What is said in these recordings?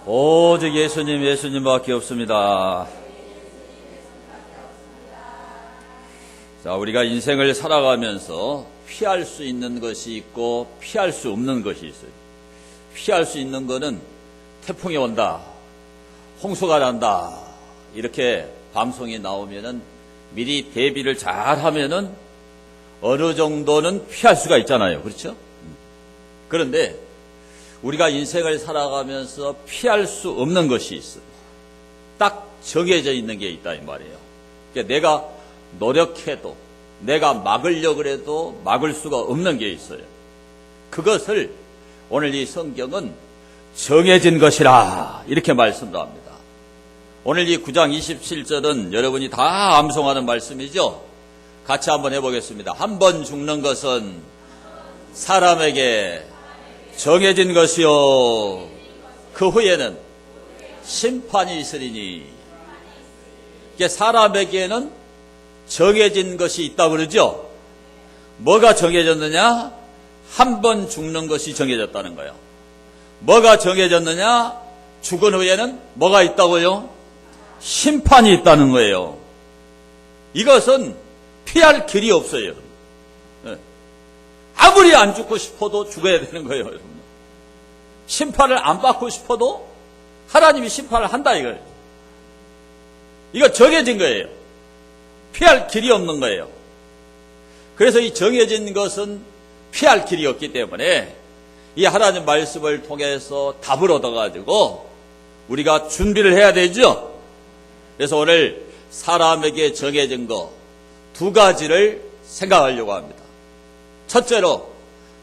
오직 예수님, 예수님밖에 없습니다. 자, 우리가 인생을 살아가면서 피할 수 있는 것이 있고 피할 수 없는 것이 있어요. 피할 수 있는 거는 태풍이 온다, 홍수가 난다, 이렇게 방송이 나오면은 미리 대비를 잘 하면은 어느 정도는 피할 수가 있잖아요. 그렇죠? 그런데 우리가 인생을 살아가면서 피할 수 없는 것이 있어요. 딱 정해져 있는 게 있다 이 말이에요. 그러니까 내가 노력해도 내가 막으려고 해도 막을 수가 없는 게 있어요. 그것을 오늘 이 성경은 정해진 것이라 이렇게 말씀을 합니다. 오늘 이 9장 27절은 여러분이 다 암송하는 말씀이죠. 같이 한번 해보겠습니다. 한 번 죽는 것은 사람에게 정해진 것이요 그 후에는 심판이 있으리니. 이게 사람에게는 정해진 것이 있다고 그러죠. 뭐가 정해졌느냐? 한 번 죽는 것이 정해졌다는 거예요. 뭐가 정해졌느냐? 죽은 후에는 뭐가 있다고요? 심판이 있다는 거예요. 이것은 피할 길이 없어요. 아무리 안 죽고 싶어도 죽어야 되는 거예요. 여러분. 심판을 안 받고 싶어도 하나님이 심판을 한다 이거예요. 이거 정해진 거예요. 피할 길이 없는 거예요. 그래서 이 정해진 것은 피할 길이 없기 때문에 이 하나님 말씀을 통해서 답을 얻어가지고 우리가 준비를 해야 되죠. 그래서 오늘 사람에게 정해진 거 두 가지를 생각하려고 합니다. 첫째로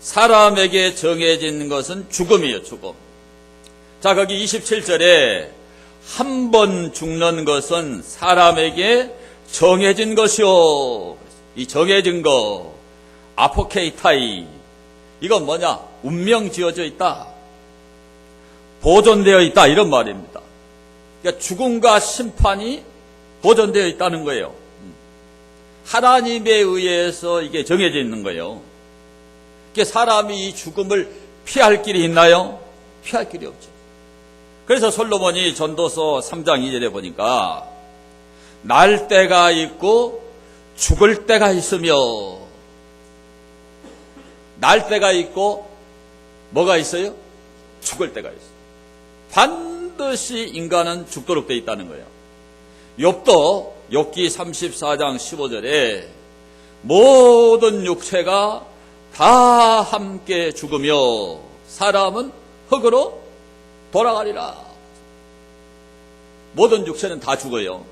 사람에게 정해진 것은 죽음이에요. 죽음. 자, 거기 27절에 한 번 죽는 것은 사람에게 정해진 것이요. 이 정해진 거 아포케이타이, 이건 뭐냐? 운명 지어져 있다, 보존되어 있다, 이런 말입니다. 그러니까 죽음과 심판이 보존되어 있다는 거예요. 하나님에 의해서 이게 정해져 있는 거예요. 그러니까 사람이 이 죽음을 피할 길이 있나요? 피할 길이 없죠. 그래서 솔로몬이 전도서 3장 2절에 보니까 날 때가 있고 죽을 때가 있으며, 날 때가 있고 뭐가 있어요? 죽을 때가 있어요. 반드시 인간은 죽도록 되어 있다는 거예요. 욥도 욥기 34장 15절에 모든 육체가 다 함께 죽으며 사람은 흙으로 돌아가리라. 모든 육체는 다 죽어요.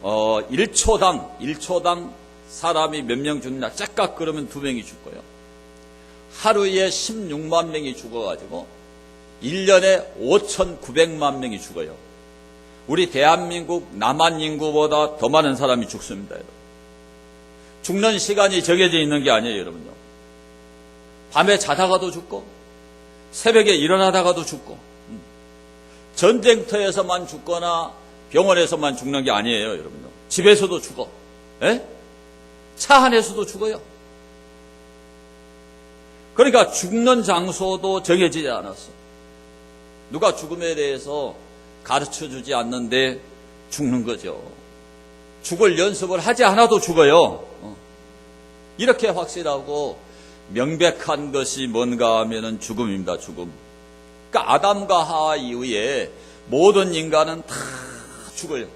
1초당 사람이 몇 명 죽느냐? 째깍 그러면 2명이 죽고요. 하루에 16만 명이 죽어가지고 1년에 5,900만 명이 죽어요. 우리 대한민국 남한 인구보다 더 많은 사람이 죽습니다. 여러분. 죽는 시간이 정해져 있는 게 아니에요. 여러분요. 밤에 자다가도 죽고 새벽에 일어나다가도 죽고, 전쟁터에서만 죽거나 병원에서만 죽는 게 아니에요. 여러분요. 집에서도 죽어. 에? 차 안에서도 죽어요. 그러니까 죽는 장소도 정해지지 않았어. 누가 죽음에 대해서 가르쳐주지 않는데 죽는 거죠. 죽을 연습을 하지 않아도 죽어요. 이렇게 확실하고 명백한 것이 뭔가 하면은 죽음입니다. 죽음. 그러니까 아담과 하와 이후에 모든 인간은 다 죽어요.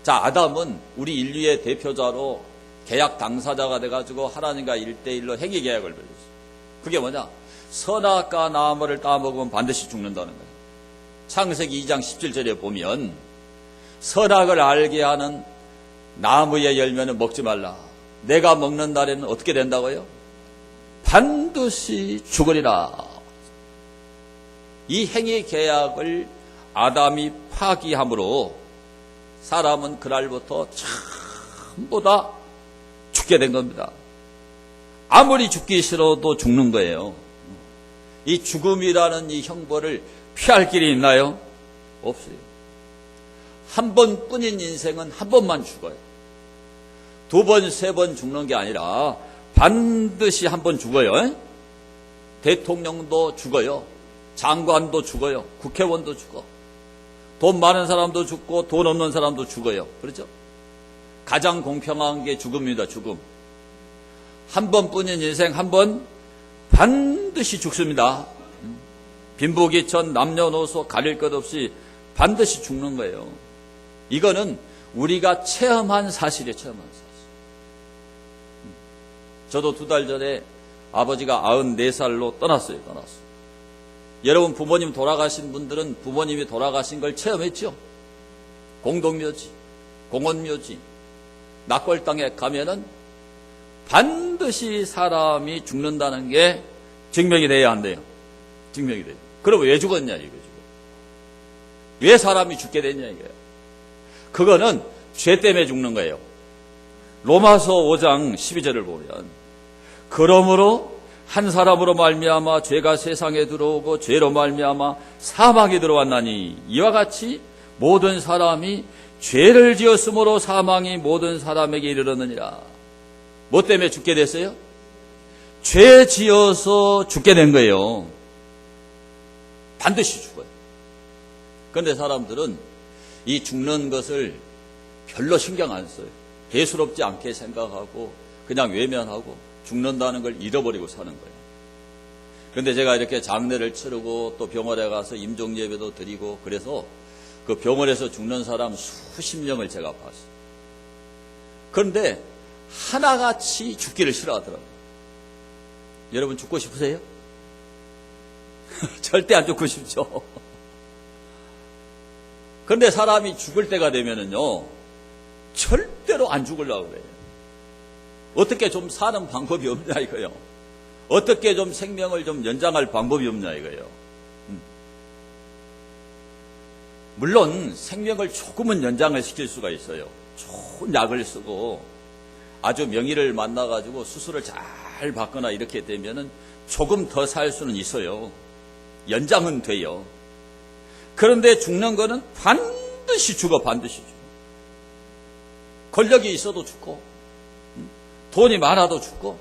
자, 아담은 우리 인류의 대표자로 계약 당사자가 돼가지고 하나님과 1대1로 행위계약을 맺었어요. 그게 뭐냐? 선악과 나무를 따먹으면 반드시 죽는다는 거예요. 창세기 2장 17절에 보면 선악을 알게 하는 나무의 열매는 먹지 말라. 내가 먹는 날에는 어떻게 된다고요? 반드시 죽으리라. 이 행위 계약을 아담이 파기함으로 사람은 그날부터 전부 다 죽게 된 겁니다. 아무리 죽기 싫어도 죽는 거예요. 이 죽음이라는 이 형벌을 피할 길이 있나요? 없어요. 한 번뿐인 인생은 한 번만 죽어요. 2번, 3번 죽는 게 아니라 반드시 한 번 죽어요. 대통령도 죽어요. 장관도 죽어요. 국회의원도 죽어. 돈 많은 사람도 죽고 돈 없는 사람도 죽어요. 그렇죠? 가장 공평한 게 죽음입니다. 죽음. 한 번뿐인 인생 한 번 반드시 죽습니다. 빈부귀천 남녀노소 가릴 것 없이 반드시 죽는 거예요. 이거는 우리가 체험한 사실이에요. 체험한 사실. 저도 2달 전에 아버지가 94살로 떠났어요. 여러분 부모님 돌아가신 분들은 부모님이 돌아가신 걸 체험했죠. 공동묘지, 공원묘지, 낙골당에 가면은 반드시 사람이 죽는다는 게 증명이 돼야 한대요. 증명이 돼요. 그럼 왜 죽었냐 이거죠. 왜 사람이 죽게 됐냐 이거예요. 그거는 죄 때문에 죽는 거예요. 로마서 5장 12절을 보면 그러므로 한 사람으로 말미암아 죄가 세상에 들어오고 죄로 말미암아 사망이 들어왔나니 이와 같이 모든 사람이 죄를 지었으므로 사망이 모든 사람에게 이르렀느니라. 뭐 때문에 죽게 됐어요? 죄 지어서 죽게 된 거예요. 반드시 죽어요. 그런데 사람들은 이 죽는 것을 별로 신경 안 써요. 대수롭지 않게 생각하고 그냥 외면하고 죽는다는 걸 잃어버리고 사는 거예요. 그런데 제가 이렇게 장례를 치르고 또 병원에 가서 임종예배도 드리고 그래서 그 병원에서 죽는 사람 수십 명을 제가 봤어요. 그런데 하나같이 죽기를 싫어하더라고요. 여러분 죽고 싶으세요? 절대 안 죽고 싶죠. 그런데 사람이 죽을 때가 되면은요, 절대로 안 죽으려고 그래요. 어떻게 좀 사는 방법이 없냐 이거요. 어떻게 좀 생명을 좀 연장할 방법이 없냐 이거요. 물론 생명을 조금은 연장을 시킬 수가 있어요. 좋은 약을 쓰고 아주 명의를 만나가지고 수술을 잘 받거나 이렇게 되면은 조금 더 살 수는 있어요. 연장은 돼요. 그런데 죽는 거는 반드시 죽어, 반드시 죽어. 권력이 있어도 죽고, 돈이 많아도 죽고,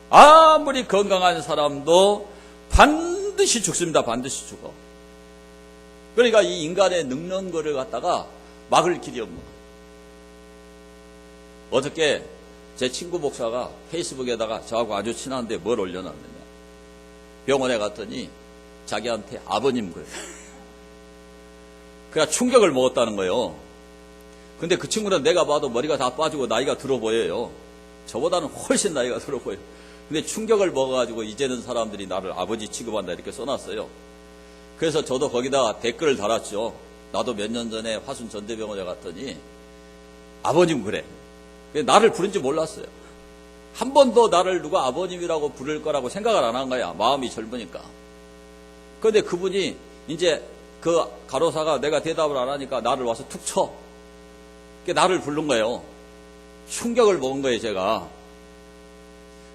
아무리 건강한 사람도 반드시 죽습니다. 반드시 죽어. 그러니까 이 인간의 늙는 거를 갖다가 막을 길이 없는 거예요. 어저께 제 친구 목사가 페이스북에다가 저하고 아주 친한데 뭘 올려놨느냐. 병원에 갔더니 자기한테 아버님 그래요. 그냥 충격을 먹었다는 거예요. 근데 그 친구는 내가 봐도 머리가 다 빠지고 나이가 들어 보여요. 저보다는 훨씬 나이가 들어 보여요. 근데 충격을 먹어가지고 이제는 사람들이 나를 아버지 취급한다 이렇게 써놨어요. 그래서 저도 거기다 댓글을 달았죠. 나도 몇 년 전에 화순 전대병원에 갔더니 아버님 그래. 나를 부른지 몰랐어요. 한 번도 나를 누가 아버님이라고 부를 거라고 생각을 안 한 거야. 마음이 젊으니까. 그런데 그분이 이제 그 간호사가 내가 대답을 안 하니까 나를 와서 툭 쳐. 나를 부른 거예요. 충격을 먹은 거예요, 제가.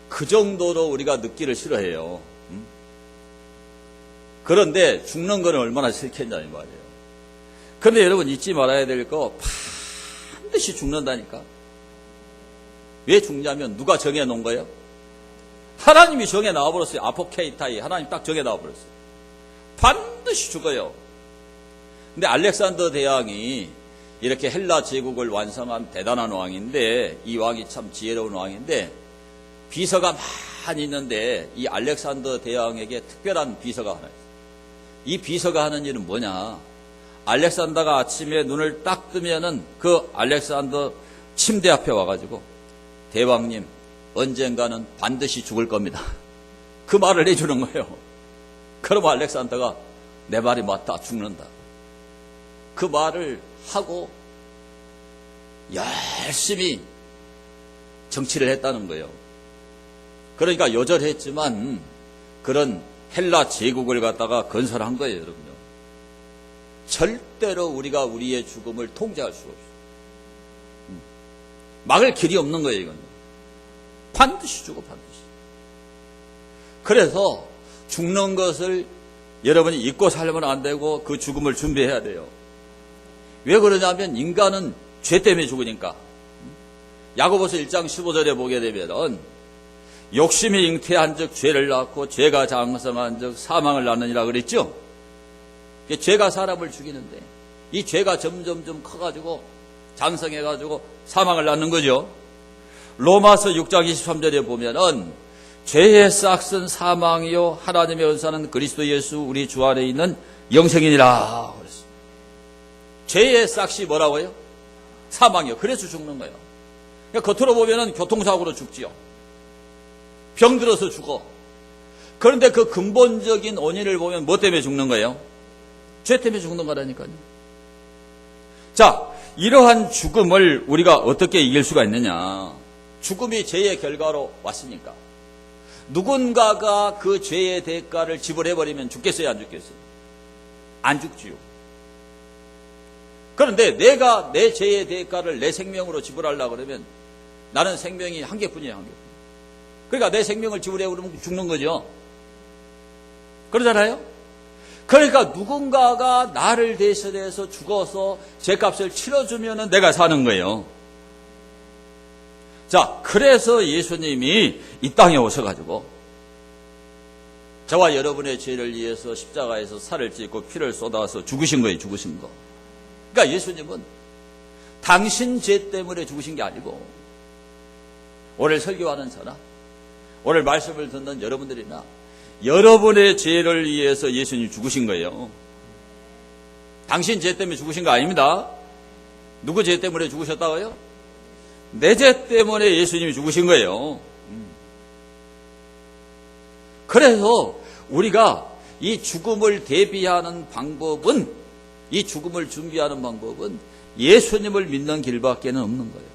그 정도로 우리가 늙기를 싫어해요. 그런데 죽는 거는 얼마나 싫겠냐 이 말이에요. 그런데 여러분 잊지 말아야 될 거 반드시 죽는다니까. 왜 죽냐면 누가 정해 놓은 거예요? 하나님이 정해 나와버렸어요. 아포케이타이 하나님 딱 정해 나와버렸어요. 반드시 죽어요. 근데 알렉산더 대왕이 이렇게 헬라 제국을 완성한 대단한 왕인데 이 왕이 참 지혜로운 왕인데 비서가 많이 있는데 이 알렉산더 대왕에게 특별한 비서가 하나 있어요. 이 비서가 하는 일은 뭐냐? 알렉산더가 아침에 눈을 딱 뜨면은 그 알렉산더 침대 앞에 와가지고 대왕님 언젠가는 반드시 죽을 겁니다. 그 말을 해주는 거예요. 그러면 알렉산더가 내 말이 맞다 죽는다. 그 말을 하고 열심히 정치를 했다는 거예요. 그러니까 요절했지만 그런 헬라 제국을 갖다가 건설한 거예요, 여러분요. 절대로 우리가 우리의 죽음을 통제할 수가 없어요. 막을 길이 없는 거예요, 이건. 반드시 죽어, 반드시. 그래서 죽는 것을 여러분이 잊고 살면 안 되고 그 죽음을 준비해야 돼요. 왜 그러냐면 인간은 죄 때문에 죽으니까. 야고보서 1장 15절에 보게 되면 욕심이 잉태한 즉 죄를 낳고 죄가 장성한 즉 사망을 낳느니라 그랬죠. 죄가 사람을 죽이는데 이 죄가 점점점 커가지고 장성해가지고 사망을 낳는 거죠. 로마서 6장 23절에 보면은 죄의 싹은 사망이요 하나님의 은사는 그리스도 예수 우리 주 안에 있는 영생이니라 그랬습니다. 죄의 싹이 뭐라고요? 사망이요. 그래서 죽는 거예요. 그러니까 겉으로 보면은 교통사고로 죽지요. 병들어서 죽어. 그런데 그 근본적인 원인을 보면 뭐 때문에 죽는 거예요? 죄 때문에 죽는 거라니까요. 자, 이러한 죽음을 우리가 어떻게 이길 수가 있느냐? 죽음이 죄의 결과로 왔으니까 누군가가 그 죄의 대가를 지불해버리면 죽겠어요, 안 죽겠어요? 안 죽지요. 그런데 내가 내 죄의 대가를 내 생명으로 지불하려고 그러면 나는 생명이 한 개뿐이에요, 한 개뿐. 그러니까 내 생명을 지불해버리면 죽는 거죠. 그러잖아요? 그러니까 누군가가 나를 대신해서 죽어서 죄값을 치러주면 내가 사는 거예요. 자, 그래서 예수님이 이 땅에 오셔가지고 저와 여러분의 죄를 위해서 십자가에서 살을 찢고 피를 쏟아서 죽으신 거예요, 죽으신 거. 그러니까 예수님은 당신 죄 때문에 죽으신 게 아니고 오늘 설교하는 저나 오늘 말씀을 듣는 여러분들이나 여러분의 죄를 위해서 예수님이 죽으신 거예요. 당신 죄 때문에 죽으신 거 아닙니다. 누구 죄 때문에 죽으셨다고요? 내 죄 때문에 예수님이 죽으신 거예요. 그래서 우리가 이 죽음을 대비하는 방법은, 이 죽음을 준비하는 방법은 예수님을 믿는 길밖에는 없는 거예요.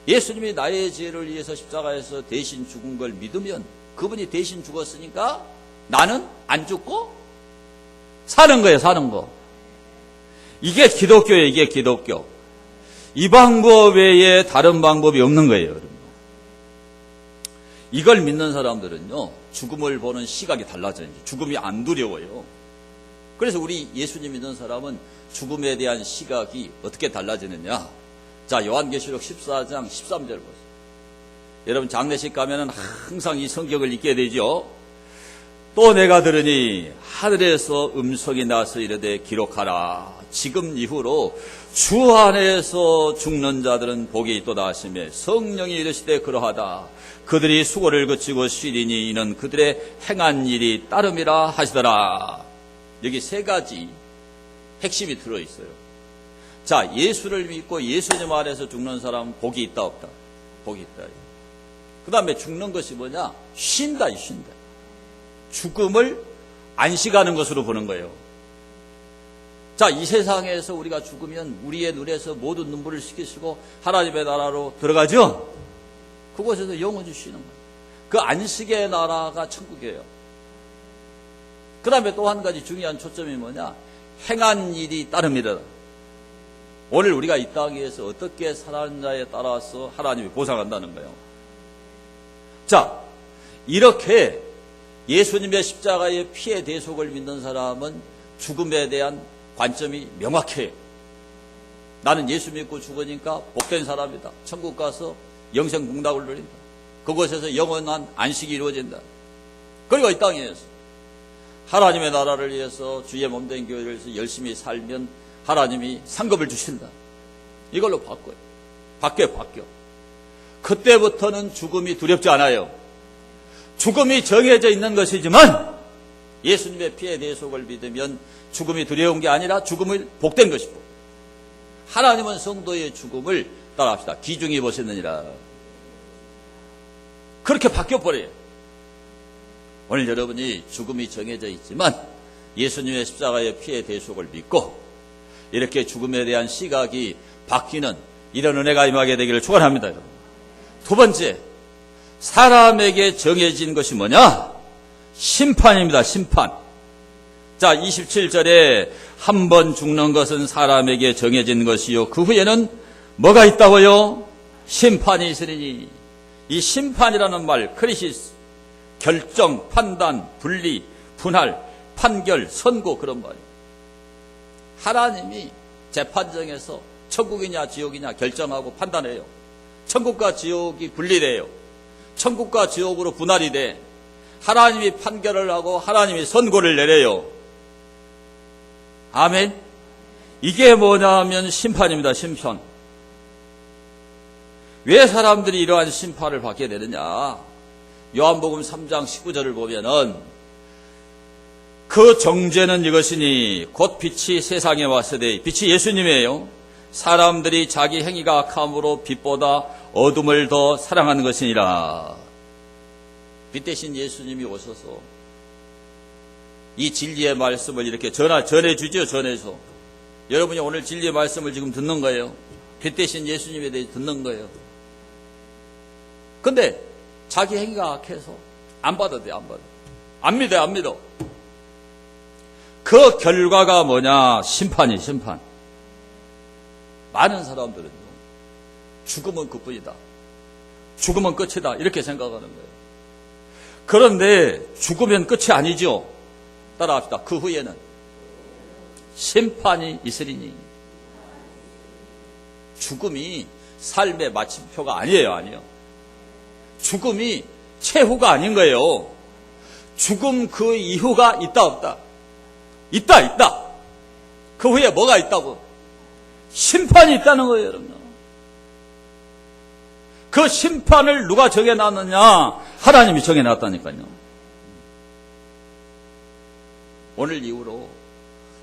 예수님이 나의 죄를 위해서 십자가에서 대신 죽은 걸 믿으면 그분이 대신 죽었으니까 나는 안 죽고 사는 거예요, 사는 거. 이게 기독교예요, 이게 기독교. 이 방법 외에 다른 방법이 없는 거예요, 여러분. 이걸 믿는 사람들은요, 죽음을 보는 시각이 달라져요. 죽음이 안 두려워요. 그래서 우리 예수님 믿는 사람은 죽음에 대한 시각이 어떻게 달라지느냐. 자, 요한계시록 14장 13절 보세요. 여러분 장례식 가면은 항상 이 성경을 읽게 되죠. 또 내가 들으니 하늘에서 음성이 나서 이르되 기록하라. 지금 이후로 주 안에서 죽는 자들은 복이 있도다 하시며 성령이 이르시되 그러하다. 그들이 수고를 그치고 쉬리니 이는 그들의 행한 일이 따름이라 하시더라. 여기 세 가지 핵심이 들어있어요. 자, 예수를 믿고 예수님 안에서 죽는 사람은 복이 있다 없다? 복이 있다. 그 다음에 죽는 것이 뭐냐? 쉰다, 쉰다. 죽음을 안식하는 것으로 보는 거예요. 자, 이 세상에서 우리가 죽으면 우리의 눈에서 모든 눈물을 씻기시고 하나님의 나라로 들어가죠? 그곳에서 영원히 쉬는 거예요. 그 안식의 나라가 천국이에요. 그 다음에 또 한 가지 중요한 초점이 뭐냐? 행한 일이 따릅니다. 오늘 우리가 이 땅에서 어떻게 살았느냐에 따라서 하나님이 보상한다는 거예요. 자, 이렇게 예수님의 십자가의 피의 대속을 믿는 사람은 죽음에 대한 관점이 명확해요. 나는 예수 믿고 죽으니까 복된 사람이다. 천국 가서 영생 공락을 누린다. 그곳에서 영원한 안식이 이루어진다. 그리고 이 땅에서 하나님의 나라를 위해서 주의 몸된 교회를 위해서 열심히 살면 하나님이 상급을 주신다. 이걸로 바꿔요. 바뀌어. 그때부터는 죽음이 두렵지 않아요. 죽음이 정해져 있는 것이지만 예수님의 피의 대속을 믿으면 죽음이 두려운 게 아니라 죽음을 복된 것이고, 하나님은 성도의 죽음을 따라합시다. 기중이 보셨느니라. 그렇게 바뀌어버려요. 오늘 여러분이 죽음이 정해져 있지만 예수님의 십자가의 피의 대속을 믿고 이렇게 죽음에 대한 시각이 바뀌는 이런 은혜가 임하게 되기를 축원합니다. 여러분. 두 번째, 사람에게 정해진 것이 뭐냐? 심판입니다. 심판. 자, 27절에 한 번 죽는 것은 사람에게 정해진 것이요 그 후에는 뭐가 있다고요? 심판이 있으리니. 이 심판이라는 말, 크리시스, 결정, 판단, 분리, 분할, 판결, 선고, 그런 말이에요. 하나님이 재판정에서 천국이냐 지옥이냐 결정하고 판단해요. 천국과 지옥이 분리돼요. 천국과 지옥으로 분할이 돼. 하나님이 판결을 하고 하나님이 선고를 내려요. 아멘. 이게 뭐냐면 심판입니다. 심판. 왜 사람들이 이러한 심판을 받게 되느냐? 요한복음 3장 19절을 보면은 그 정죄는 이것이니 곧 빛이 세상에 왔으되, 빛이 예수님이에요. 사람들이 자기 행위가 악함으로 빛보다 어둠을 더 사랑하는 것이니라. 빛 대신 예수님이 오셔서 이 진리의 말씀을 이렇게 전해주죠. 전해서 여러분이 오늘 진리의 말씀을 지금 듣는 거예요. 빛 대신 예수님에 대해 듣는 거예요. 근데 자기 행위가 악해서 안 받아도 돼. 안 받아. 안 믿어요. 안 믿어. 그 결과가 뭐냐? 심판이 심판. 많은 사람들은요, 죽음은 그뿐이다. 죽음은 끝이다. 이렇게 생각하는 거예요. 그런데 죽으면 끝이 아니죠. 따라합시다. 그 후에는 심판이 있으리니. 죽음이 삶의 마침표가 아니에요. 아니에요. 죽음이 최후가 아닌 거예요. 죽음 그 이후가 있다 없다? 있다. 그 후에 뭐가 있다고? 심판이 있다는 거예요, 여러분. 그 심판을 누가 정해놨느냐? 하나님이 정해놨다니까요. 오늘 이후로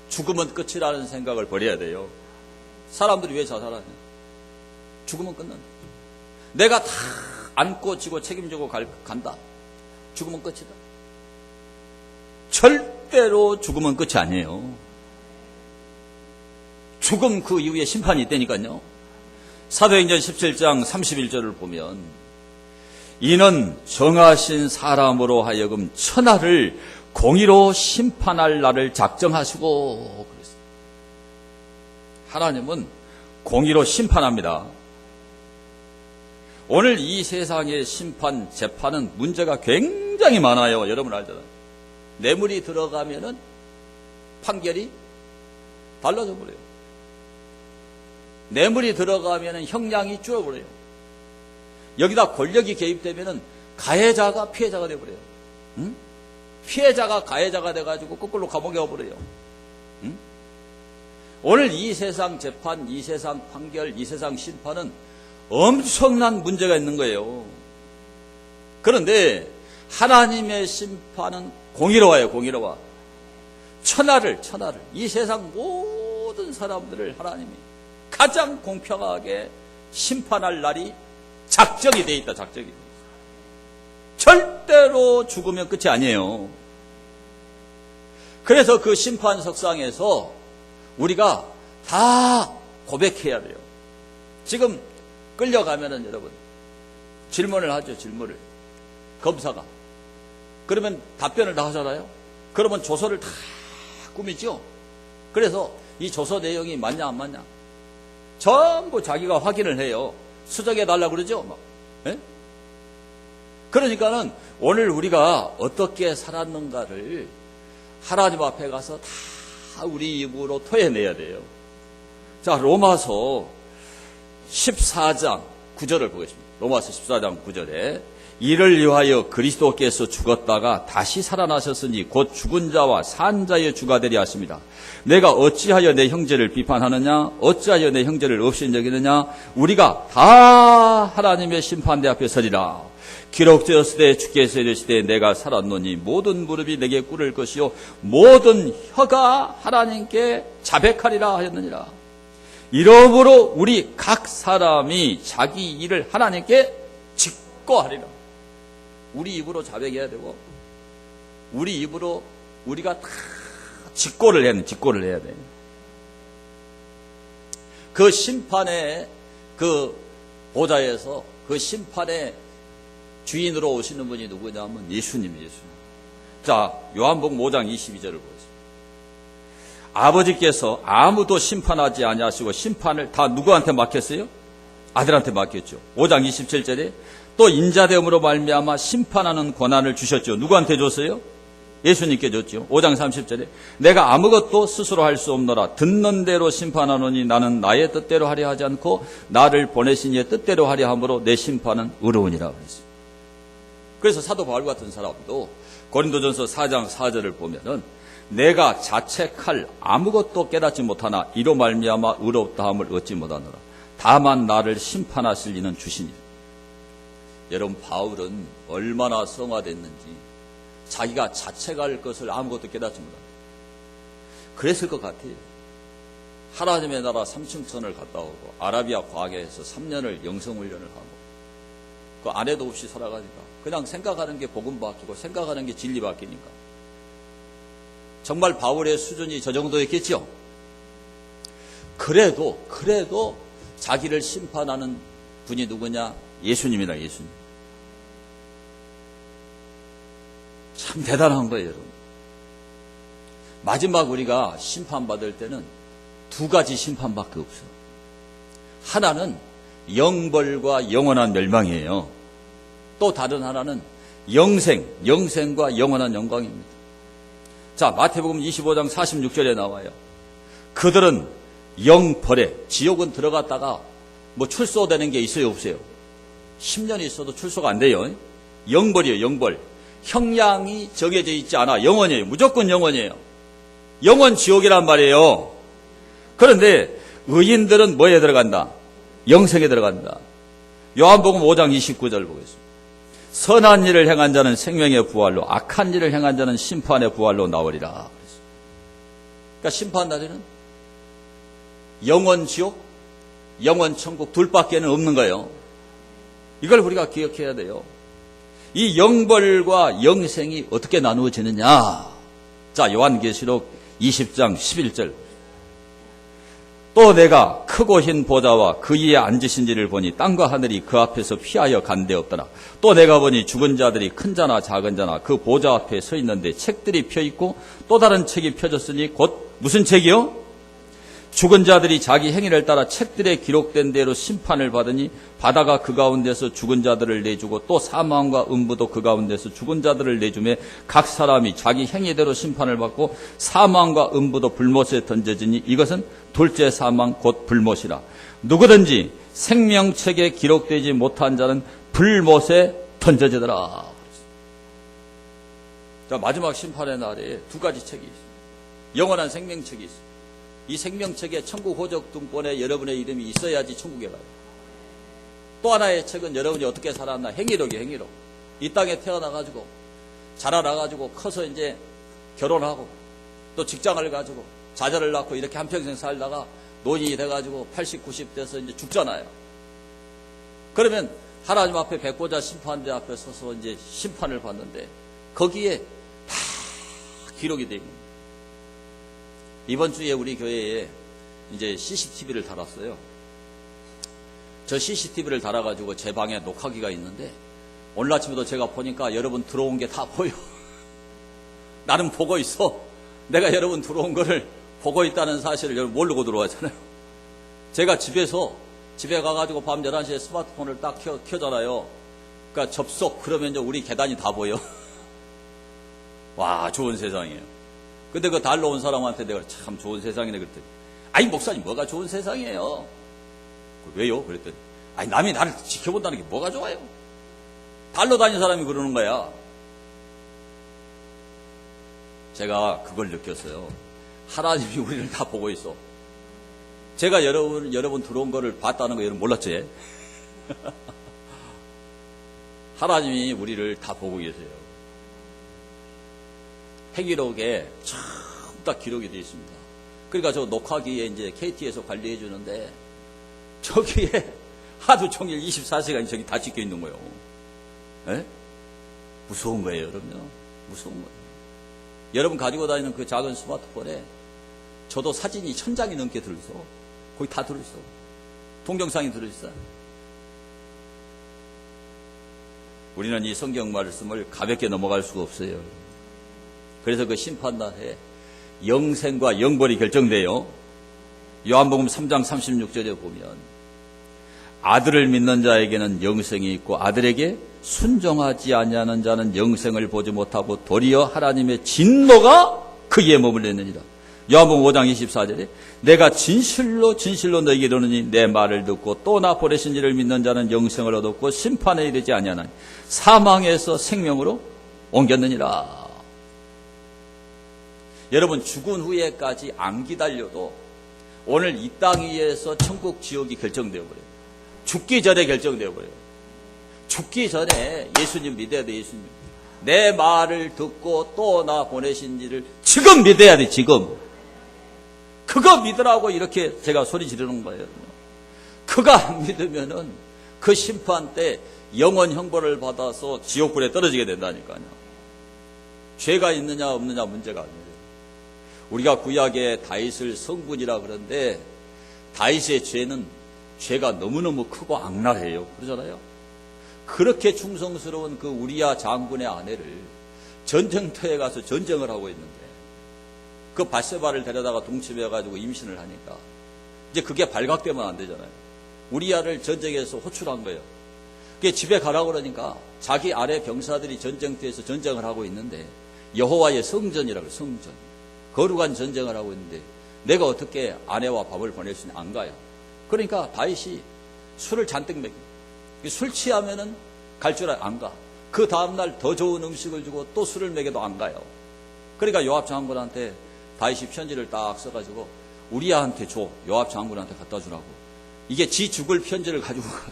죽음은 끝이라는 생각을 버려야 돼요. 사람들이 왜 자살하냐? 죽음은 끝난다. 내가 다 안고 지고 책임지고 간다. 죽음은 끝이다. 절대로 죽음은 끝이 아니에요. 죽음 그 이후에 심판이 있다니까요. 사도행전 17장 31절을 보면 이는 정하신 사람으로 하여금 천하를 공의로 심판할 날을 작정하시고 그랬어요. 하나님은 공의로 심판합니다. 오늘 이 세상의 심판, 재판은 문제가 굉장히 많아요. 여러분 알잖아요. 뇌물이 들어가면은 판결이 달라져 버려요. 뇌물이 들어가면은 형량이 줄어버려요. 여기다 권력이 개입되면은 가해자가 피해자가 돼버려요. 응? 피해자가 가해자가 돼가지고 거꾸로 감옥에 가버려요. 응? 오늘 이 세상 재판, 이 세상 판결, 이 세상 심판은 엄청난 문제가 있는 거예요. 그런데 하나님의 심판은 공의로워요. 공의로워. 천하를 이 세상 모든 사람들을 하나님이 가장 공평하게 심판할 날이 작정이 돼 있다. 작정이 돼 있다. 절대로 죽으면 끝이 아니에요. 그래서 그 심판석상에서 우리가 다 고백해야 돼요. 지금 끌려가면은 여러분 질문을 하죠. 질문을 검사가. 그러면 답변을 다 하잖아요. 그러면 조서를 다 꾸미죠. 그래서 이 조서 내용이 맞냐 안 맞냐 전부 자기가 확인을 해요. 수정해 달라고 그러죠. 막. 예? 그러니까는 오늘 우리가 어떻게 살았는가를 하나님 앞에 가서 다 우리 입으로 토해내야 돼요. 자, 로마서 14장 9절을 보겠습니다. 로마서 14장 9절에 이를 위하여 그리스도께서 죽었다가 다시 살아나셨으니 곧 죽은 자와 산 자의 주가 되리 하십니다. 내가 어찌하여 내 형제를 비판하느냐? 어찌하여 내 형제를 없인 여기느냐? 우리가 다 하나님의 심판대 앞에 서리라. 기록되었으되 주께서 이르시되 내가 살았노니 모든 무릎이 내게 꿇을 것이요 모든 혀가 하나님께 자백하리라 하였느니라. 이러므로 우리 각 사람이 자기 일을 하나님께 직고하리라. 우리 입으로 자백해야 되고 우리 입으로 우리가 다 직고를 해야 돼. 그 심판의 그 보좌에서 그 심판의 주인으로 오시는 분이 누구냐면 예수님이에요. 자, 요한복음 5장 22절을 보겠습니다. 아버지께서 아무도 심판하지 아니하시고 심판을 다 누구한테 맡겼어요? 아들한테 맡겼죠. 5장 27절에 또 인자됨으로 말미암아 심판하는 권한을 주셨죠. 누구한테 줬어요? 예수님께 줬죠. 5장 30절에 내가 아무것도 스스로 할 수 없노라. 듣는 대로 심판하노니 나는 나의 뜻대로 하려 하지 않고 나를 보내신 이의 뜻대로 하려 함으로 내 심판은 의로우니라 그랬어요. 그래서 사도 바울 같은 사람도 고린도전서 4장 4절을 보면은 내가 자책할 아무것도 깨닫지 못하나 이로 말미암아 의롭다함을 얻지 못하노라. 다만 나를 심판하실 이는 주시니. 여러분, 바울은 얼마나 성화됐는지 자기가 자책할 것을 아무것도 깨닫지 못한다. 그랬을 것 같아요. 하나님의 나라 3층천을 갔다 오고 아라비아 과거에서 3년을 영성훈련을 하고 그 아내도 없이 살아가니까 그냥 생각하는 게 복음 바뀌고 생각하는 게 진리 바뀌니까 정말 바울의 수준이 저 정도였겠죠. 그래도 자기를 심판하는 분이 누구냐? 예수님이다. 예수님. 참 대단한 거예요, 여러분. 마지막 우리가 심판받을 때는 두 가지 심판밖에 없어요. 하나는 영벌과 영원한 멸망이에요. 또 다른 하나는 영생과 영원한 영광입니다. 자, 마태복음 25장 46절에 나와요. 그들은 영벌에, 지옥은 들어갔다가 뭐 출소되는 게 있어요, 없어요? 10년이 있어도 출소가 안 돼요. 영벌이에요, 영벌. 형량이 정해져 있지 않아. 영원이에요. 무조건 영원이에요. 영원 지옥이란 말이에요. 그런데 의인들은 뭐에 들어간다? 영생에 들어간다. 요한복음 5장 29절 보겠습니다. 선한 일을 행한 자는 생명의 부활로, 악한 일을 행한 자는 심판의 부활로 나오리라. 그러니까 심판 날에는 영원 지옥, 영원 천국 둘밖에는 없는 거예요. 이걸 우리가 기억해야 돼요. 이 영벌과 영생이 어떻게 나누어지느냐? 자, 요한계시록 20장 11절. 또 내가 크고 흰 보좌와 그 위에 앉으신 이를 보니 땅과 하늘이 그 앞에서 피하여 간데 없더라. 또 내가 보니 죽은 자들이 큰 자나 작은 자나 그 보좌 앞에 서 있는데 책들이 펴 있고 또 다른 책이 펴졌으니 곧 무슨 책이요? 죽은 자들이 자기 행위를 따라 책들에 기록된 대로 심판을 받으니 바다가 그 가운데서 죽은 자들을 내주고 또 사망과 음부도 그 가운데서 죽은 자들을 내주매 각 사람이 자기 행위대로 심판을 받고 사망과 음부도 불못에 던져지니 이것은 둘째 사망 곧 불못이라. 누구든지 생명책에 기록되지 못한 자는 불못에 던져지더라. 자, 마지막 심판의 날에 두 가지 책이 있어요. 영원한 생명책이 있어요. 이 생명책에 천국 호적 등본에 여러분의 이름이 있어야지 천국에 가요. 또 하나의 책은 여러분이 어떻게 살았나? 행위록이에요, 행위록. 이 땅에 태어나가지고, 자라나가지고, 커서 이제 결혼하고, 또 직장을 가지고, 자녀를 낳고, 이렇게 한평생 살다가 노인이 돼가지고 80, 90 돼서 이제 죽잖아요. 그러면 하나님 앞에 백보자 심판대 앞에 서서 이제 심판을 받는데, 거기에 다 기록이 되어 있는 거예요. 이번 주에 우리 교회에 이제 CCTV를 달았어요. 저 CCTV를 달아가지고 제 방에 녹화기가 있는데 오늘 아침에도 제가 보니까 여러분 들어온 게 다 보여. 나는 보고 있어. 내가 여러분 들어온 거를 보고 있다는 사실을 여러분 모르고 들어왔잖아요. 제가 집에 가가지고 밤 11시에 스마트폰을 딱 켜잖아요. 그러니까 접속, 그러면 이제 우리 계단이 다 보여. 와, 좋은 세상이에요. 근데 그 달러 온 사람한테 내가 참 좋은 세상이네 그랬더니, 아니 목사님 뭐가 좋은 세상이에요? 왜요? 그랬더니, 아니 남이 나를 지켜본다는 게 뭐가 좋아요? 달러 다닌 사람이 그러는 거야. 제가 그걸 느꼈어요. 하나님이 우리를 다 보고 있어. 제가 여러분 들어온 거를 봤다는 거 여러분 몰랐지? 하나님이 우리를 다 보고 계세요. 행위록에 전부 다 기록이 되어 있습니다. 그러니까 저 녹화기에 이제 KT에서 관리해 주는데 저기에 하루 종일 24시간이 저기 다 찍혀 있는 거예요. 에? 무서운 거예요, 여러분. 무서운 거예요. 여러분 가지고 다니는 그 작은 스마트폰에 저도 사진이 1000장이 넘게 들어있어. 거기 다 들어있어. 동영상이 들어있어. 우리는 이 성경 말씀을 가볍게 넘어갈 수가 없어요. 그래서 그 심판날에 영생과 영벌이 결정돼요. 요한복음 3장 36절에 보면 아들을 믿는 자에게는 영생이 있고 아들에게 순종하지 아니하는 자는 영생을 보지 못하고 도리어 하나님의 진노가 그에게 머물렀느니라. 요한복음 5장 24절에 내가 진실로 진실로 너에게 이르노니 내 말을 듣고 또 나 보내신 이를 믿는 자는 영생을 얻었고 심판에 이르지 아니하나니 사망에서 생명으로 옮겼느니라. 여러분, 죽은 후에까지 안 기다려도 오늘 이 땅 위에서 천국 지옥이 결정되어 버려요. 죽기 전에 결정되어 버려요. 죽기 전에 예수님 믿어야 돼. 예수님 내 말을 듣고 또 나 보내신 이를 지금 믿어야 돼. 지금 그거 믿으라고 이렇게 제가 소리 지르는 거예요. 그거 안 믿으면은 그 심판 때 영원 형벌을 받아서 지옥불에 떨어지게 된다니까요. 죄가 있느냐 없느냐 문제가 아니에요. 우리가 구약의 다윗을 성군이라 그러는데 다윗의 죄는 죄가 너무너무 크고 악랄해요. 그러잖아요. 그렇게 충성스러운 그 우리야 장군의 아내를 전쟁터에 가서 전쟁을 하고 있는데 그 밧세바를 데려다가 동침해가지고 임신을 하니까 이제 그게 발각되면 안 되잖아요. 우리야를 전쟁에서 호출한 거예요. 그게 집에 가라고 그러니까 자기 아래 병사들이 전쟁터에서 전쟁을 하고 있는데 여호와의 성전이라고 해요. 성전. 거룩한 전쟁을 하고 있는데 내가 어떻게 아내와 밥을 보낼 수 있냐. 안 가요. 그러니까 다윗이 술을 잔뜩 먹여. 술 취하면은 갈 줄 안 가. 그 다음날 더 좋은 음식을 주고 또 술을 먹여도 안 가요. 그러니까 요압 장군한테 다윗이 편지를 딱 써가지고 우리야한테 줘. 요압 장군한테 갖다 주라고. 이게 지 죽을 편지를 가지고 가.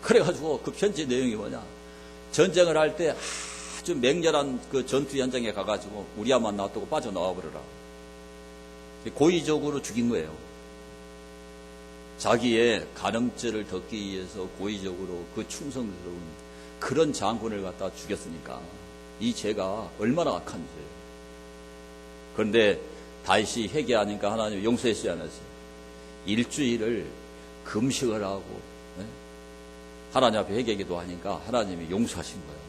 그래가지고 그 편지 내용이 뭐냐. 전쟁을 할 때 아주 맹렬한 그 전투 현장에 가가지고 우리야만 놔두고 빠져나와 버려라. 고의적으로 죽인 거예요. 자기의 가늠죄를 덮기 위해서 고의적으로 그 충성스러운 그런 장군을 갖다 죽였으니까 이 죄가 얼마나 악한 죄예요. 그런데 다윗이 회개하니까 하나님 용서했어야 안 했어요. 일주일을 금식을 하고 하나님 앞에 회개기도 하니까 하나님이 용서하신 거예요.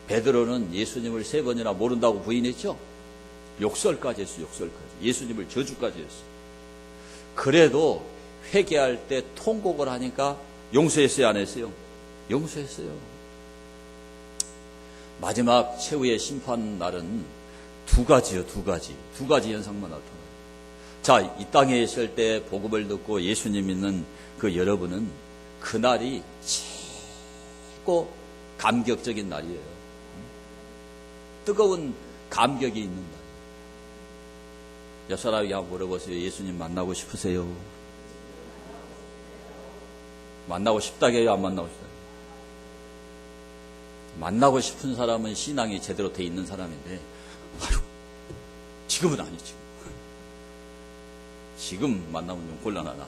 베드로는 예수님을 3번이나 모른다고 부인했죠. 욕설까지 했어요. 욕설까지. 예수님을 저주까지 했어요. 그래도 회개할 때 통곡을 하니까 용서했어요 안 했어요? 용서했어요. 마지막 최후의 심판 날은 두 가지요. 두 가지 현상만 나타나요. 자, 이 땅에 있을 때 복음을 듣고 예수님 믿는 그 여러분은 그날이 최고 감격적인 날이에요. 뜨거운 감격이 있는 날. 옆 사람에게 한번 물어보세요. 예수님 만나고 싶으세요? 만나고 싶다고 해요? 안 만나고 싶다고 해요? 만나고 싶은 사람은 신앙이 제대로 돼 있는 사람인데 지금은 아니죠. 지금 만나면 좀 곤란하다.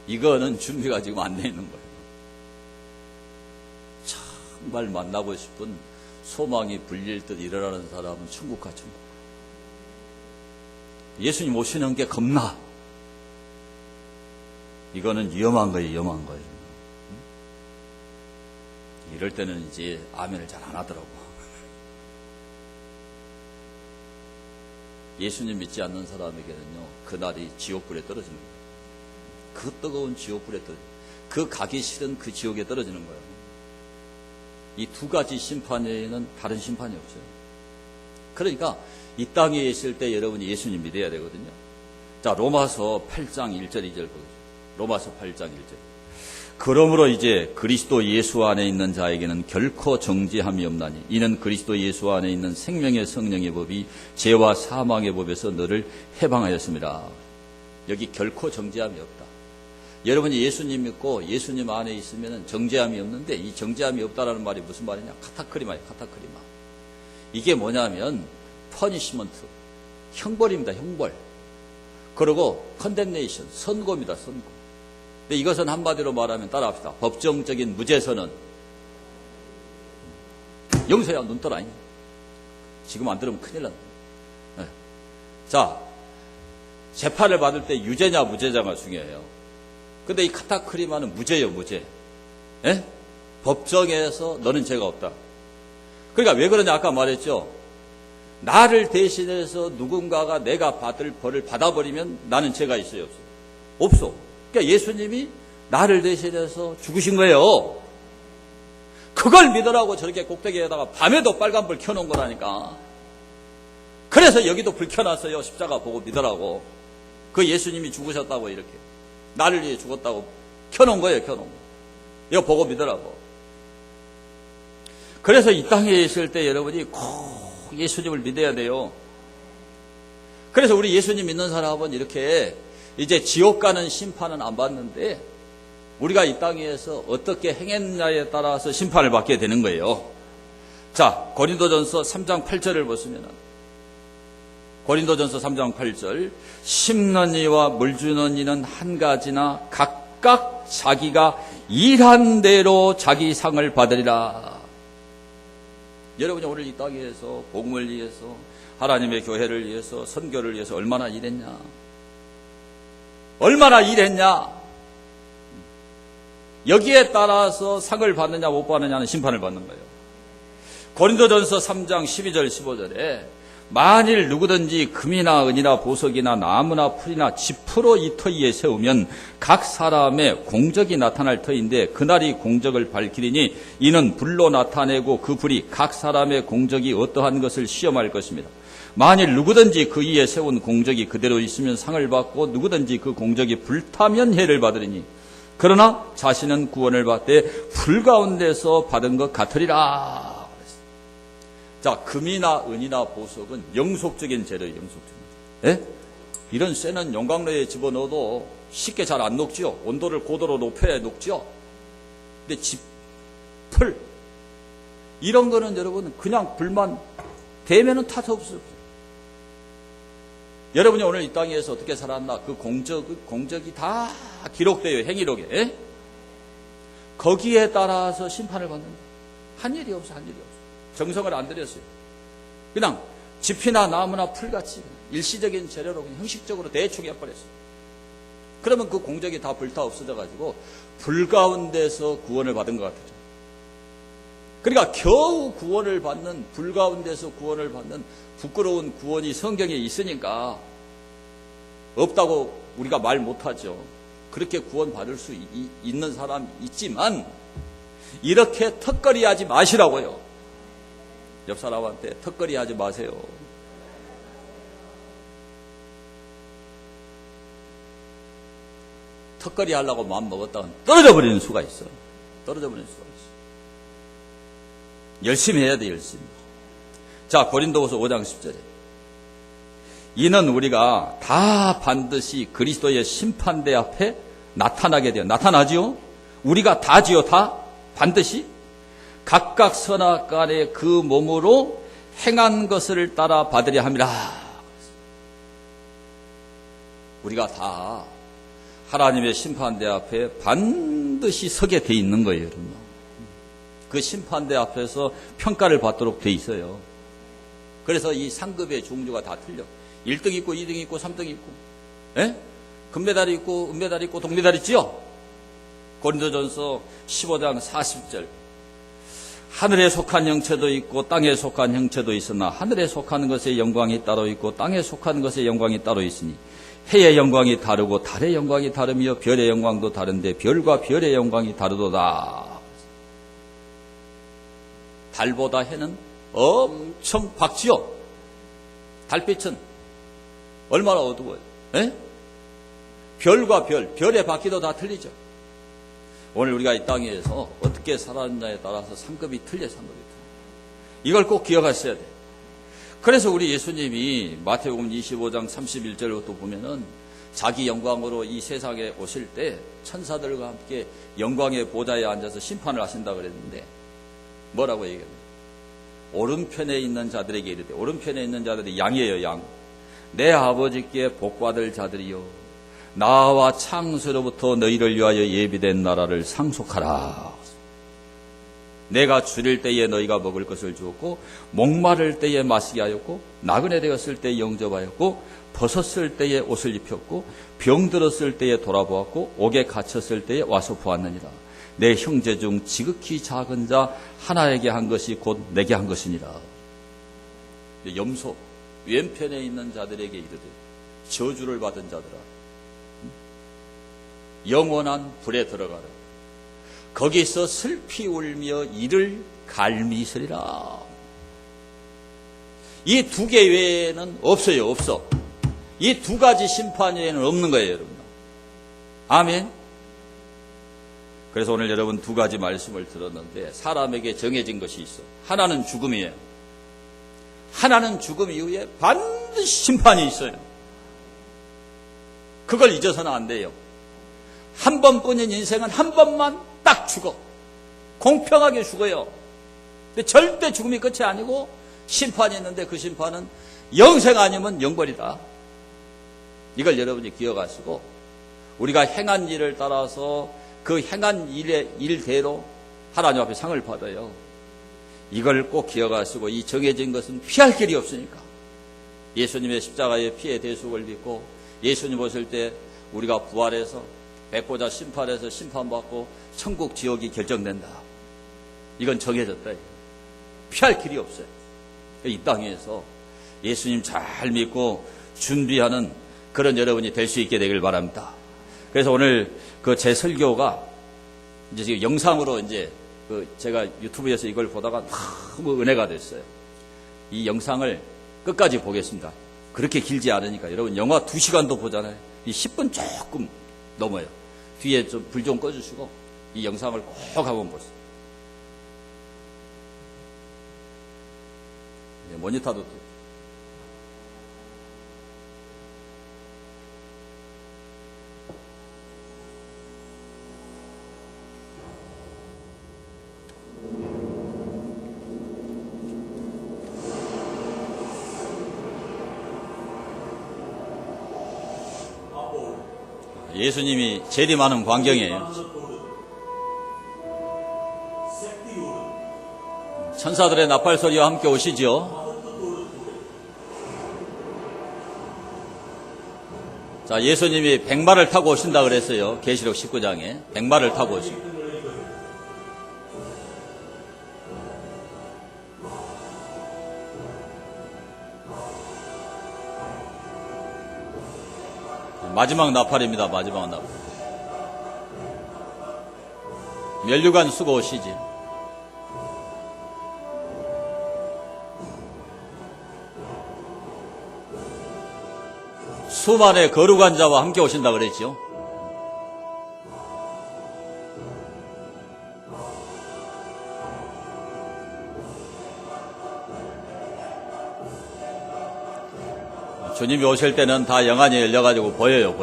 이거는 준비가 지금 안 돼 있는 거예요. 정말 만나고 싶은 소망이 불릴 듯 일어나는 사람은 천국 가 천국. 예수님 오시는 게 겁나. 이거는 위험한 거예요. 위험한 거예요. 이럴 때는 이제 아멘을 잘 안 하더라고. 예수님 믿지 않는 사람에게는요, 그날이 지옥불에 떨어지는 거예요. 그 뜨거운 지옥불에 그 가기 싫은 그 지옥에 떨어지는 거예요. 이 두 가지 심판 외에는 다른 심판이 없어요. 그러니까 이 땅에 있을 때 여러분이 예수님 믿어야 되거든요. 자, 로마서 8장 1절 2절 보겠습니다. 로마서 8장 1절. 그러므로 이제 그리스도 예수 안에 있는 자에게는 결코 정죄함이 없나니 이는 그리스도 예수 안에 있는 생명의 성령의 법이 죄와 사망의 법에서 너를 해방하였습니다. 여기 결코 정죄함이 없다. 여러분이 예수님 믿고 예수님 안에 있으면 정죄함이 없는데 이 정죄함이 없다라는 말이 무슨 말이냐? 카타크리마예요. 카타크리마. 이게 뭐냐면 퍼니시먼트, 형벌입니다. 형벌. 그리고 컨덴네이션, 선고입니다. 선고. 근데 이것은 한마디로 말하면 따라합시다. 법정적인 무죄선언. 용서야 눈돌 아니에요. 지금 안 들으면 큰일 납니다. 네. 자, 재판을 받을 때 유죄냐 무죄냐가 중요해요. 근데 이 카타크리마는 무죄예요. 무죄. 네? 법정에서 너는 죄가 없다. 그러니까 왜 그러냐 아까 말했죠. 나를 대신해서 누군가가 내가 받을 벌을 받아버리면 나는 죄가 있어요? 없어요? 없어. 그러니까 예수님이 나를 대신해서 죽으신 거예요. 그걸 믿으라고 저렇게 꼭대기에다가 밤에도 빨간불 켜놓은 거라니까. 그래서 여기도 불 켜놨어요. 십자가 보고 믿으라고. 그 예수님이 죽으셨다고 이렇게. 나를 위해 죽었다고 켜놓은 거예요. 켜놓은 거. 이거 보고 믿으라고. 그래서 이 땅에 있을 때 여러분이 꼭 예수님을 믿어야 돼요. 그래서 우리 예수님 믿는 사람은 이렇게 이제 지옥 가는 심판은 안 받는데 우리가 이 땅에서 어떻게 행했냐에 따라서 심판을 받게 되는 거예요. 자, 고린도전서 3장 8절을 보시면 고린도전서 3장 8절 심는 이와 물 주는 이는 한 가지나 각각 자기가 일한 대로 자기 상을 받으리라. 여러분이 오늘 이 땅에서 복음을 위해서 하나님의 교회를 위해서 선교를 위해서 얼마나 일했냐? 얼마나 일했냐? 여기에 따라서 상을 받느냐 못 받느냐는 심판을 받는 거예요. 고린도전서 3장 12절 15절에 만일 누구든지 금이나 은이나 보석이나 나무나 풀이나 지푸로 이 터 위에 세우면 각 사람의 공적이 나타날 터인데 그날이 공적을 밝히리니 이는 불로 나타내고 그 불이 각 사람의 공적이 어떠한 것을 시험할 것입니다. 만일 누구든지 그 위에 세운 공적이 그대로 있으면 상을 받고 누구든지 그 공적이 불타면 해를 받으리니 그러나 자신은 구원을 받되 불 가운데서 받은 것 같으리라. 자, 금이나 은이나 보석은 영속적인 재료예요. 영속적인 재료. 예? 이런 쇠는 용광로에 집어넣어도 쉽게 잘 안 녹지요. 온도를 고도로 높여야 녹지요. 근데 풀 이런 거는 여러분 그냥 불만 대면은 타서 없어요. 여러분이 오늘 이 땅에서 어떻게 살았나 그 공적이 다 기록돼요. 행위록에. 예? 거기에 따라서 심판을 받는다. 한 일이 없어. 한 일이 없어. 정성을 안 들였어요. 그냥 짚이나 나무나 풀같이 일시적인 재료로 그냥 형식적으로 대충 해버렸어요. 그러면 그 공적이 다 불타 없어져가지고 불 가운데서 구원을 받은 것 같아요. 그러니까 겨우 구원을 받는, 불 가운데서 구원을 받는 부끄러운 구원이 성경에 있으니까 없다고 우리가 말 못하죠. 그렇게 구원 받을 수 있는 사람이 있지만 이렇게 턱걸이 하지 마시라고요. 옆 사람한테 턱걸이 하지 마세요. 턱걸이 하려고 마음 먹었다가 떨어져 버리는 수가 있어요. 떨어져 버리는 수가 있어요. 열심히 해야 돼, 열심히. 자, 고린도후서 5장 10절에 이는 우리가 다 반드시 그리스도의 심판대 앞에 나타나게 돼요. 나타나지요? 우리가 다지요, 다? 반드시? 각각 선악간에 그 몸으로 행한 것을 따라 받으려 함이라. 우리가 다 하나님의 심판대 앞에 반드시 서게 돼 있는 거예요, 여러분. 그 심판대 앞에서 평가를 받도록 돼 있어요. 그래서 이 상급의 종류가 다 틀려. 1등 있고 2등 있고 3등 있고, 예? 금메달이 있고 은메달이 있고 동메달이 있지요? 고린도전서 15장 40절 하늘에 속한 형체도 있고 땅에 속한 형체도 있으나 하늘에 속한 것의 영광이 따로 있고 땅에 속한 것의 영광이 따로 있으니 해의 영광이 다르고 달의 영광이 다르며 별의 영광도 다른데 별과 별의 영광이 다르도다. 달보다 해는 엄청 밝지요. 달빛은 얼마나 어두워요. 에? 별과 별의 밝기도 다 틀리죠. 오늘 우리가 이 땅에서 어떻게 살았느냐에 따라서 상급이 틀려, 상급이 틀려. 이걸 꼭 기억하셔야 돼요. 그래서 우리 예수님이 마태복음 25장 31절부터 보면은 자기 영광으로 이 세상에 오실 때 천사들과 함께 영광의 보좌에 앉아서 심판을 하신다 그랬는데 뭐라고 얘기합니까? 오른편에 있는 자들에게 이르되, 오른편에 있는 자들이 양이에요, 양. 내 아버지께 복받을 자들이요 나와 창세로부터 너희를 위하여 예비된 나라를 상속하라. 내가 줄일 때에 너희가 먹을 것을 주었고 목마를 때에 마시게 하였고 나그네 되었을 때에 영접하였고 벗었을 때에 옷을 입혔고 병들었을 때에 돌아보았고 옥에 갇혔을 때에 와서 보았느니라. 내 형제 중 지극히 작은 자 하나에게 한 것이 곧 내게 한 것이니라. 염소 왼편에 있는 자들에게 이르되 저주를 받은 자들아 영원한 불에 들어가라. 거기서 슬피 울며 이를 갈미으리라. 이 두 개 외에는 없어요. 없어. 이 두 가지 심판 외에는 없는 거예요, 여러분. 아멘. 그래서 오늘 여러분 두 가지 말씀을 들었는데 사람에게 정해진 것이 있어. 하나는 죽음이에요. 하나는 죽음 이후에 반드시 심판이 있어요. 그걸 잊어서는 안 돼요. 한 번뿐인 인생은 한 번만 딱 죽어. 공평하게 죽어요. 근데 절대 죽음이 끝이 아니고 심판이 있는데 그 심판은 영생 아니면 영벌이다. 이걸 여러분이 기억하시고 우리가 행한 일을 따라서 그 행한 일대로 하나님 앞에 상을 받아요. 이걸 꼭 기억하시고 이 정해진 것은 피할 길이 없으니까 예수님의 십자가의 피의 대속을 믿고 예수님 오실 때 우리가 부활해서 백보자 심판에서 심판받고 천국 지옥이 결정된다. 이건 정해졌다. 피할 길이 없어요. 이 땅에서 예수님 잘 믿고 준비하는 그런 여러분이 될 수 있게 되길 바랍니다. 그래서 오늘 그 제 설교가 이제 지금 영상으로 이제 제가 유튜브에서 이걸 보다가 너무 은혜가 됐어요. 이 영상을 끝까지 보겠습니다. 그렇게 길지 않으니까 여러분 영화 2시간도 보잖아요. 이 10분 조금 넘어요. 뒤에 좀 불 좀 꺼주시고 이 영상을 꼭 한번 보세요. 모니터도 예수님이 재림하는 광경이에요. 천사들의 나팔 소리와 함께 오시죠. 자, 예수님이 백마를 타고 오신다 그랬어요. 계시록 19장에 백마를 타고 오십니다. 마지막 나팔입니다. 마지막 나팔. 면류관 쓰고 오시지. 수만의 거룩한 자와 함께 오신다 그랬죠. 주님이 오실 때는 다 영안이 열려가지고 보여요.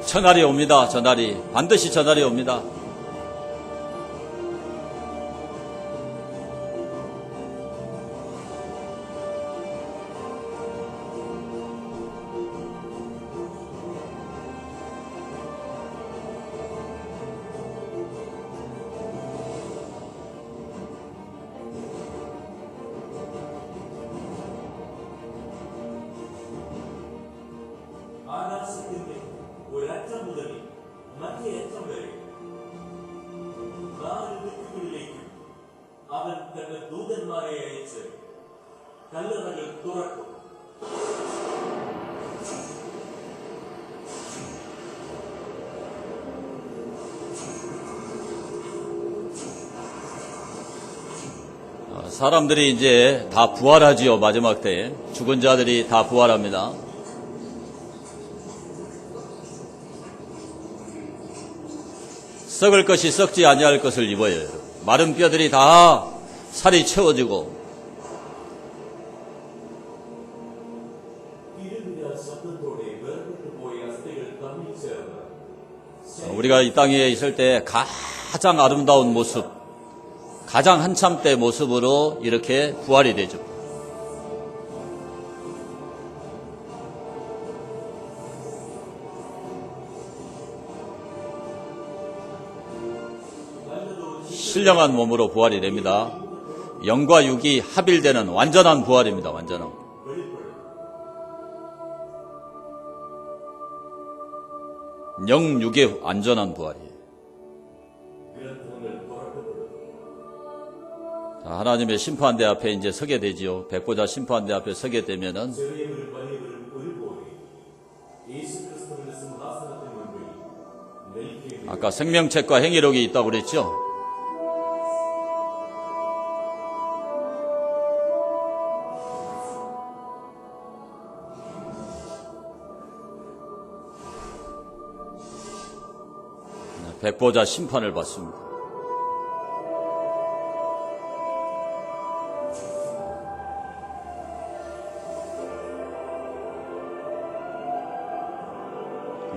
저날이 옵니다. 저날이 반드시 저날이 옵니다. ഒരറ്റം മുതൽ മറ്റേ അറ്റം വരെ 4 ദിക്കുകളിലേക്കും അവൻ തന്റെ ദൂതന്മാരെ അയച്ച് കല്ലറകൾ തുറക്കും. 사람들이 이제 다 부활하지요. 마지막 때에 죽은 자들이 다 부활합니다. 썩을 것이 썩지 아니할 것을 입어요. 마른 뼈들이 다 살이 채워지고 우리가 이 땅에 있을 때 가장 아름다운 모습, 가장 한참 때 모습으로 이렇게 부활이 되죠. 신령한 몸으로 부활이 됩니다. 영과 육이 합일되는 완전한 부활입니다. 완전한. 영, 육의 완전한 부활이에요. 자, 하나님의 심판대 앞에 이제 서게 되지요. 백보자 심판대 앞에 서게 되면은 아까 생명책과 행위록이 있다고 그랬죠. 백보자 심판을 받습니다.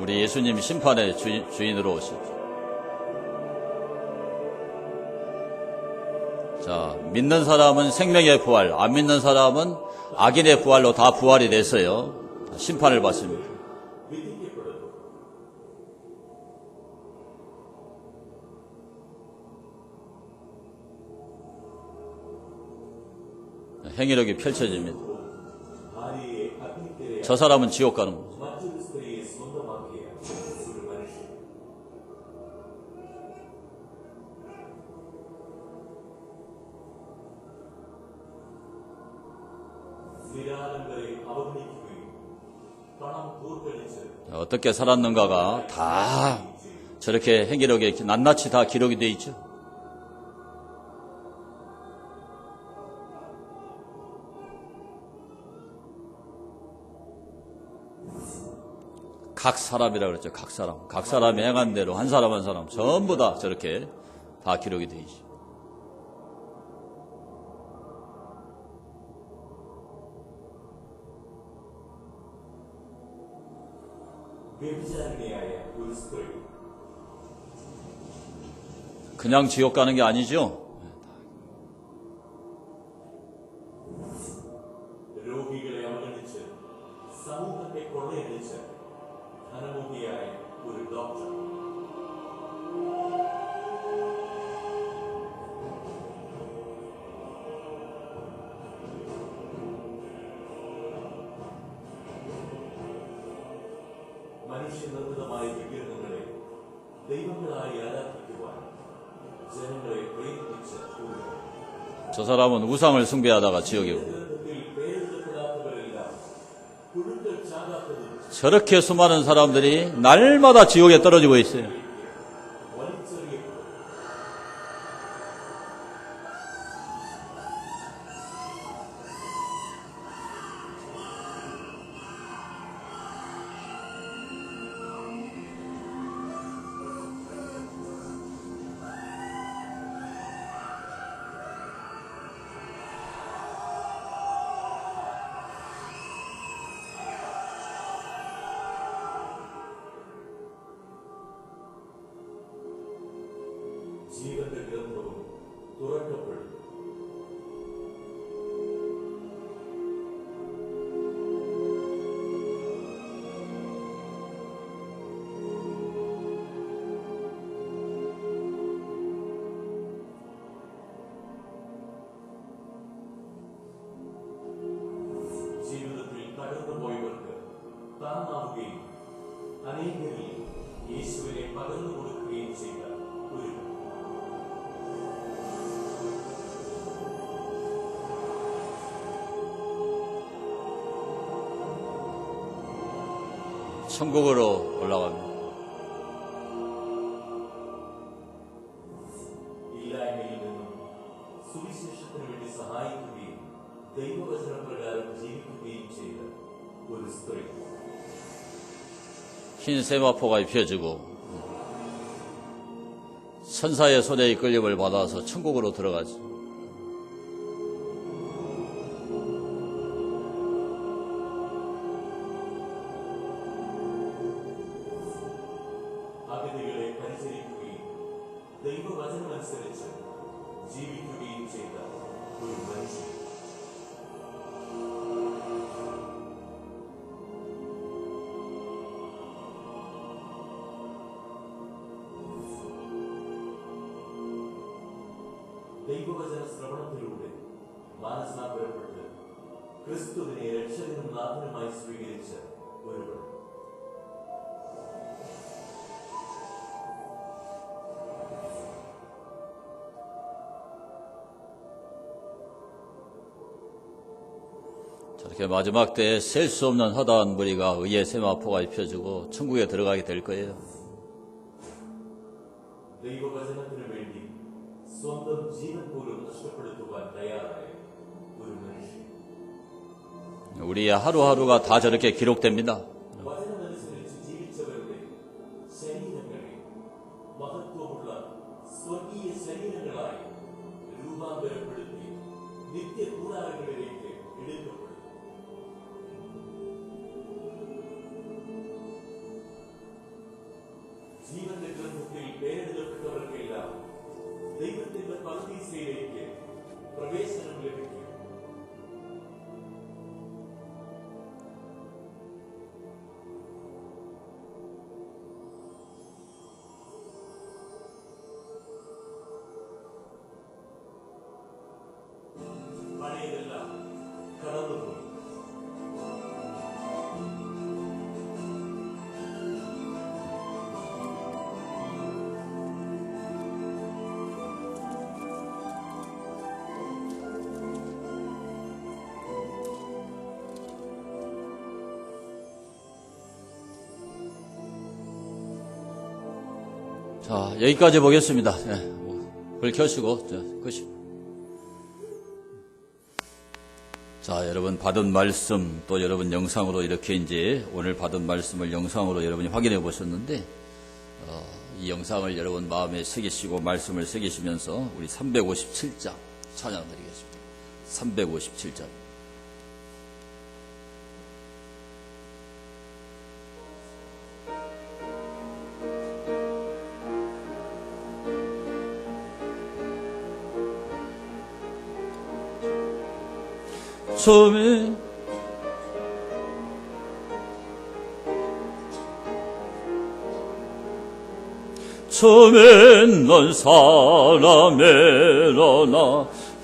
우리 예수님 심판의 주인으로 오십시오. 자, 믿는 사람은 생명의 부활, 안 믿는 사람은 악인의 부활로 다 부활이 돼서요. 심판을 받습니다. 행위력이 펼쳐집니다. 저 사람은 지옥 가는 거죠. 어떻게 살았는가가 다 저렇게 행위력에 낱낱이 다 기록이 되어 있죠. 각 사람이라 그랬죠. 각 사람. 각 사람이 행한 대로 한 사람 한 사람 전부 다 저렇게 다 기록이 되어 있죠. 그냥 지옥 가는 게 아니죠. മനുഷ്യനിർമ്മിതമായ വിഗ്രഹങ്ങളെ ദൈവങ്ങളായി ആരാധിക്കുവാൻ ജനങ്ങളെ പ്രേരിപ്പിച്ച ഒരു 저 사람은 우상을 숭배하다가 지옥에 오고 저렇게 수많은 사람들이 날마다 지옥에 떨어지고 있어요. ജീവന്റെ ഗ്രന്ഥവും തുറക്കപ്പെടും. ജീവിതത്തിൽ തകർന്നുപോയവർക്ക് താങ്ങാവുകയും അനേകരിൽ യേശുവിനെ പകർന്നു കൊടുക്കുകയും ചെയ്ത ഒരു 천국으로 올라갑니다. ഇല്ലായ്മയിൽ നിന്നും സുവിശേഷത്തിന് വേണ്ടി സഹായിക്കുകയും ദൈവവചനപ്രകാരം ജീവിക്കുകയും ചെയ്ത ഒരു സ്ത്രീ. 흰 세마포가 입혀지고 천사의 손에 이끌림을 받아서 천국으로 들어가죠. അഗതികളെ പരിചരിക്കുകയും ദൈവവചനമനുസരിച്ച് ജീവിക്കുകയും ചെയ്ത ഒരു മനുഷ്യൻ. ദൈവവചന ശ്രവണത്തിലൂടെ മാനസാന്തരപ്പെട്ട് ക്രിസ്തുവിനെ രക്ഷകനും നാഥനുമായി സ്വീകരിച്ച ഒരുവൻ. 저렇게 마지막 때에 셀 수 없는 허다한 무리가 의의 세마포가 입혀지고 천국에 들어가게 될 거예요. ദൈവവചനത്തിനു വേണ്ടി സ്വന്തം ജീവൻ പോലും നഷ്ടപ്പെടുത്തുവാൻ തയ്യാറായ ഒരു മനുഷ്യൻ. 우리의 하루하루가 다 저렇게 기록됩니다. വചനമനുസരിച്ച് ജീവിച്ചവരുടെ ശരീരങ്ങളെ മഹത്വമുള്ള സ്വർഗീയ ശരീരങ്ങളായി രൂപാന്തരപ്പെടുത്തി നിത്യകൂടാരങ്ങളിലേക്ക് എടുക്കപ്പെടും. ജീവന്റെ ഗ്രന്ഥത്തിൽ പേരെഴുതപ്പെട്ടവർക്കെല്ലാം ദൈവത്തിന്റെ പർദീസയിലേക്ക് പ്രവേശനം ലഭിക്കും. പഴയതെല്ലാം കടന്നുപോയി. 자, 여기까지 보겠습니다. 불 켜시고, 끄시고. 자, 여러분 받은 말씀, 또 여러분 영상으로 이렇게 이제 오늘 받은 말씀을 영상으로 여러분이 확인해 보셨는데, 이 영상을 여러분 마음에 새기시고 말씀을 새기시면서 우리 357장 찬양 드리겠습니다. 357장. 처음에 넌 사람이로나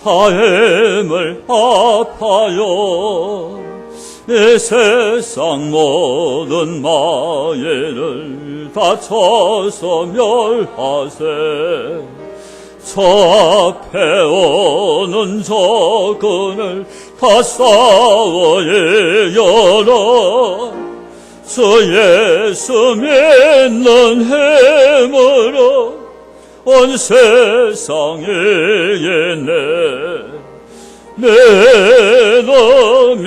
하임을 아파요. 이 세상 모든 마예를 다쳐서 멸하세. 저 앞에 오는 적은을 다 싸워 이겨라. 저 예수 믿는 힘으로 온 세상에 내 놈이